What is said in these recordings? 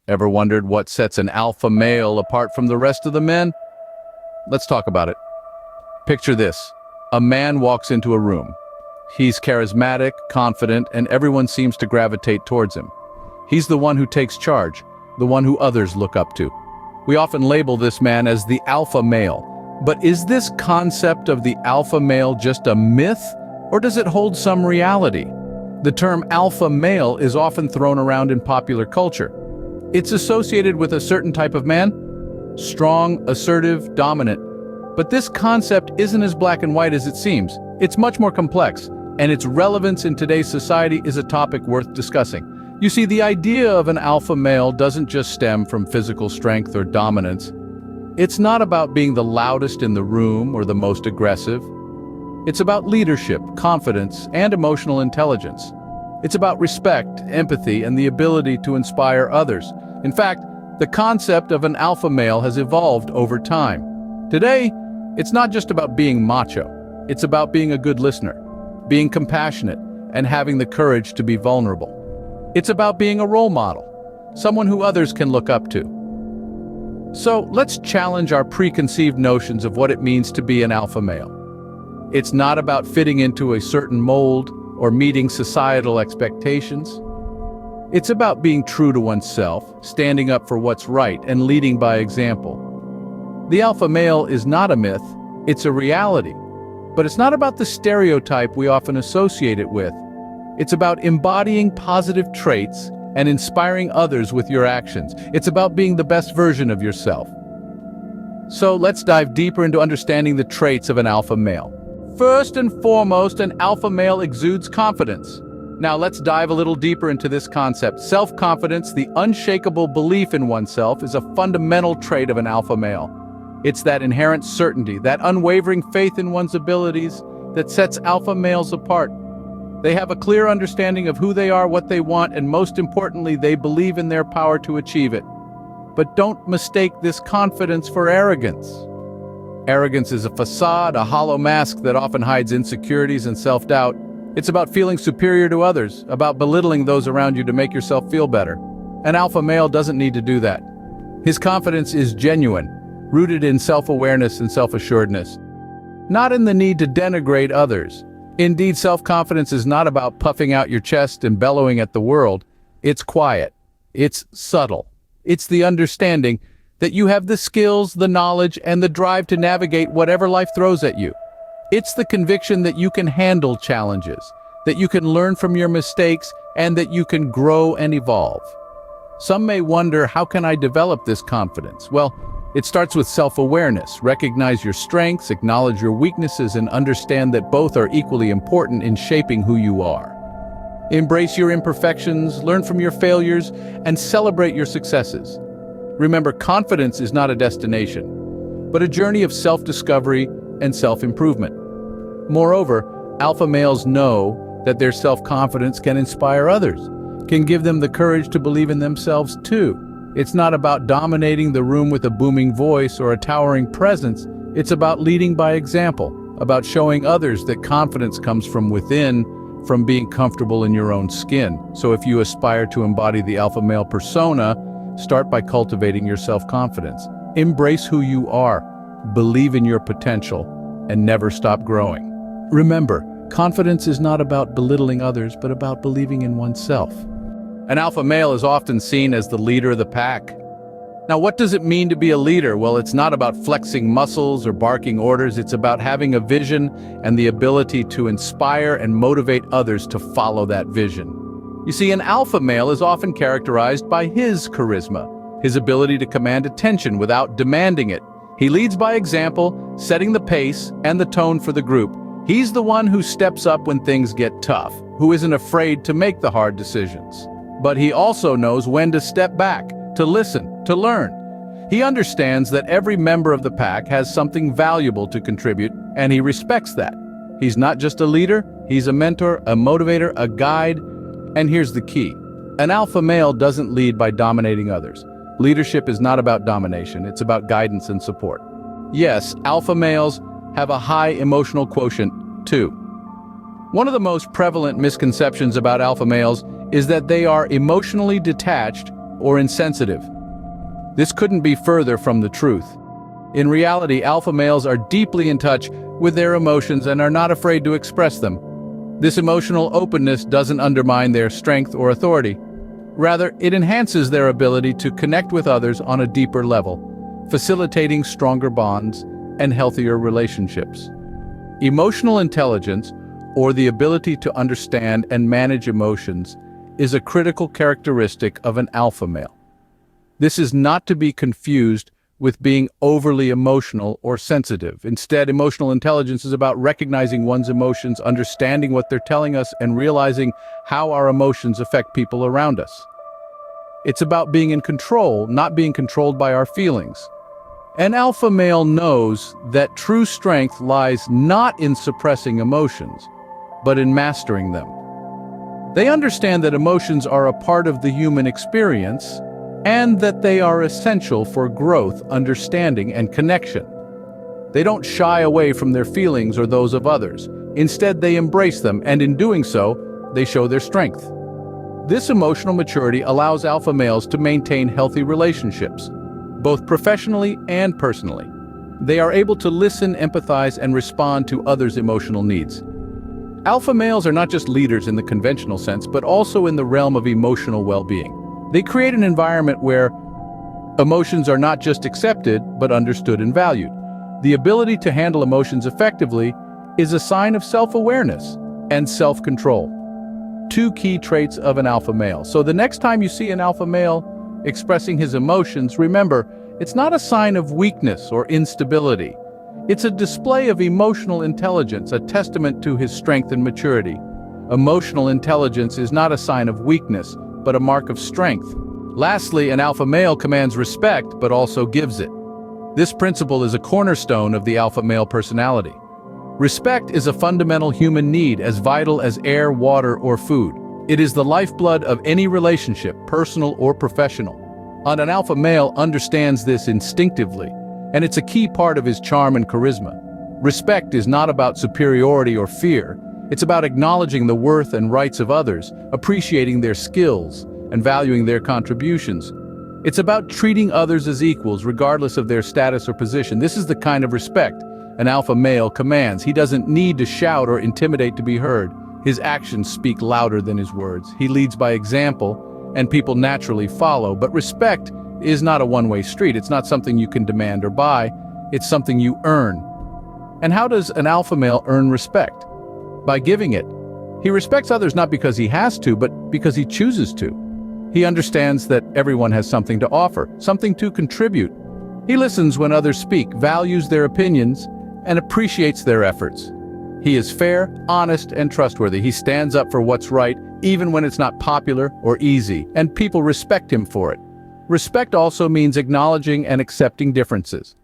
Ever wondered what sets an alpha male apart from the rest of the men? Let's talk about it. Picture this. A man walks into a room. He's charismatic, confident, and everyone seems to gravitate towards him. He's the one who takes charge, the one who others look up to. We often label this man as the alpha male. But is this concept of the alpha male just a myth, or does it hold some reality? The term alpha male is often thrown around in popular culture. It's associated with a certain type of man, strong, assertive, dominant. But this concept isn't as black and white as it seems. It's much more complex, and its relevance in today's society is a topic worth discussing. You see, the idea of an alpha male doesn't just stem from physical strength or dominance. It's not about being the loudest in the room or the most aggressive. It's about leadership, confidence, and emotional intelligence. It's about respect, empathy, and the ability to inspire others. In fact, the concept of an alpha male has evolved over time. Today, it's not just about being macho. It's about being a good listener, being compassionate, and having the courage to be vulnerable. It's about being a role model, someone who others can look up to. So let's challenge our preconceived notions of what it means to be an alpha male. It's not about fitting into a certain mold or meeting societal expectations. It's about being true to oneself, standing up for what's right, and leading by example. The alpha male is not a myth, it's a reality. But it's not about the stereotype we often associate it with. It's about embodying positive traits and inspiring others with your actions. It's about being the best version of yourself. So let's dive deeper into understanding the traits of an alpha male. First and foremost, an alpha male exudes confidence. Now let's dive a little deeper into this concept. Self-confidence, the unshakable belief in oneself, is a fundamental trait of an alpha male. It's that inherent certainty, that unwavering faith in one's abilities that sets alpha males apart. They have a clear understanding of who they are, what they want, and most importantly, they believe in their power to achieve it. But don't mistake this confidence for arrogance. Arrogance is a facade, a hollow mask that often hides insecurities and self-doubt. It's about feeling superior to others, about belittling those around you to make yourself feel better. An alpha male doesn't need to do that. His confidence is genuine, rooted in self-awareness and self-assuredness, not in the need to denigrate others. Indeed, self-confidence is not about puffing out your chest and bellowing at the world. It's quiet. It's subtle. It's the understanding that you have the skills, the knowledge, and the drive to navigate whatever life throws at you. It's the conviction that you can handle challenges, that you can learn from your mistakes, and that you can grow and evolve. Some may wonder, how can I develop this confidence? Well, it starts with self-awareness. Recognize your strengths, acknowledge your weaknesses, and understand that both are equally important in shaping who you are. Embrace your imperfections, learn from your failures, and celebrate your successes. Remember, confidence is not a destination, but a journey of self-discovery and self-improvement. Moreover, alpha males know that their self-confidence can inspire others, can give them the courage to believe in themselves too. It's not about dominating the room with a booming voice or a towering presence. It's about leading by example, about showing others that confidence comes from within, from being comfortable in your own skin. So if you aspire to embody the alpha male persona, start by cultivating your self-confidence. Embrace who you are, believe in your potential, and never stop growing. Remember, confidence is not about belittling others, but about believing in oneself. An alpha male is often seen as the leader of the pack. Now, what does it mean to be a leader? Well, it's not about flexing muscles or barking orders. It's about having a vision and the ability to inspire and motivate others to follow that vision. You see, an alpha male is often characterized by his charisma, his ability to command attention without demanding it. He leads by example, setting the pace and the tone for the group. He's the one who steps up when things get tough, who isn't afraid to make the hard decisions. But he also knows when to step back, to listen, to learn. He understands that every member of the pack has something valuable to contribute, and he respects that. He's not just a leader, he's a mentor, a motivator, a guide. And here's the key. An alpha male doesn't lead by dominating others. Leadership is not about domination, it's about guidance and support. Yes, alpha males have a high emotional quotient, too. One of the most prevalent misconceptions about alpha males is that they are emotionally detached or insensitive. This couldn't be further from the truth. In reality, alpha males are deeply in touch with their emotions and are not afraid to express them. This emotional openness doesn't undermine their strength or authority. Rather, it enhances their ability to connect with others on a deeper level, facilitating stronger bonds and healthier relationships. Emotional intelligence, or the ability to understand and manage emotions, is a critical characteristic of an alpha male. This is not to be confused with being overly emotional or sensitive. Instead, emotional intelligence is about recognizing one's emotions, understanding what they're telling us, and realizing how our emotions affect people around us. It's about being in control, not being controlled by our feelings. An alpha male knows that true strength lies not in suppressing emotions, but in mastering them. They understand that emotions are a part of the human experience, and that they are essential for growth, understanding, and connection. They don't shy away from their feelings or those of others. Instead, they embrace them, and in doing so, they show their strength. This emotional maturity allows alpha males to maintain healthy relationships, both professionally and personally. They are able to listen, empathize, and respond to others' emotional needs. Alpha males are not just leaders in the conventional sense, but also in the realm of emotional well-being. They create an environment where emotions are not just accepted, but understood and valued. The ability to handle emotions effectively is a sign of self-awareness and self-control. Two key traits of an alpha male. So the next time you see an alpha male expressing his emotions, remember, it's not a sign of weakness or instability. It's a display of emotional intelligence, a testament to his strength and maturity. Emotional intelligence is not a sign of weakness, but a mark of strength. Lastly, an alpha male commands respect, but also gives it. This principle is a cornerstone of the alpha male personality. Respect is a fundamental human need, as vital as air, water, or food. It is the lifeblood of any relationship, personal or professional. And an alpha male understands this instinctively, and it's a key part of his charm and charisma. Respect is not about superiority or fear. It's about acknowledging the worth and rights of others, appreciating their skills, and valuing their contributions. It's about treating others as equals, regardless of their status or position. This is the kind of respect an alpha male commands. He doesn't need to shout or intimidate to be heard. His actions speak louder than his words. He leads by example, and people naturally follow. But respect is not a one-way street. It's not something you can demand or buy. It's something you earn. And how does an alpha male earn respect? By giving it. He respects others not because he has to, but because he chooses to. He understands that everyone has something to offer, something to contribute. He listens when others speak, values their opinions, and appreciates their efforts. He is fair, honest, and trustworthy. He stands up for what's right, even when it's not popular or easy, and people respect him for it. Respect also means acknowledging and accepting differences.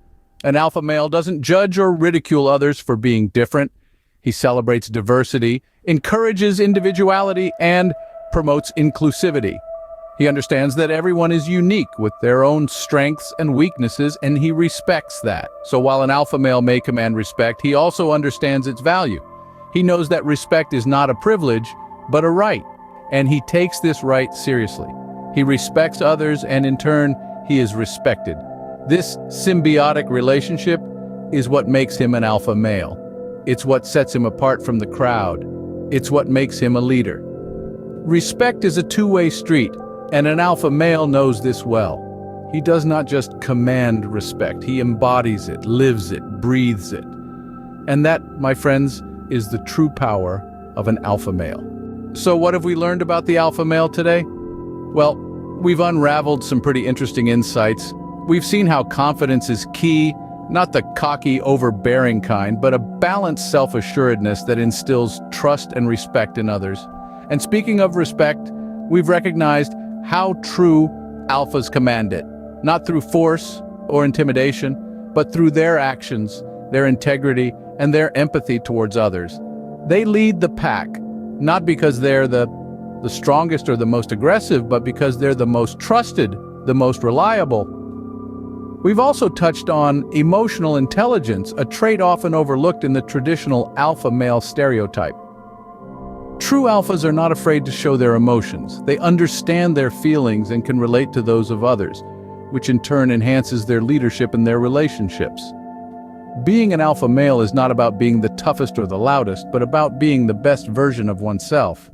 An alpha male doesn't judge or ridicule others for being different. He celebrates diversity, encourages individuality, and promotes inclusivity. He understands that everyone is unique with their own strengths and weaknesses, and he respects that. So while an alpha male may command respect, he also understands its value. He knows that respect is not a privilege, but a right, and he takes this right seriously. He respects others, and in turn, he is respected. This symbiotic relationship is what makes him an alpha male. It's what sets him apart from the crowd. It's what makes him a leader. Respect is a two-way street, and an alpha male knows this well. He does not just command respect, he embodies it, lives it, breathes it. And that, my friends, is the true power of an alpha male. So what have we learned about the alpha male today? Well, we've unraveled some pretty interesting insights. We've seen how confidence is key, not the cocky, overbearing kind, but a balanced self-assuredness that instills trust and respect in others. And speaking of respect, we've recognized how true alphas command it, not through force or intimidation, but through their actions, their integrity, and their empathy towards others. They lead the pack, not because they're the strongest or the most aggressive, but because they're the most trusted, the most reliable. We've also touched on emotional intelligence, a trait often overlooked in the traditional alpha male stereotype. True alphas are not afraid to show their emotions. They understand their feelings and can relate to those of others, which in turn enhances their leadership in their relationships. Being an alpha male is not about being the toughest or the loudest, but about being the best version of oneself.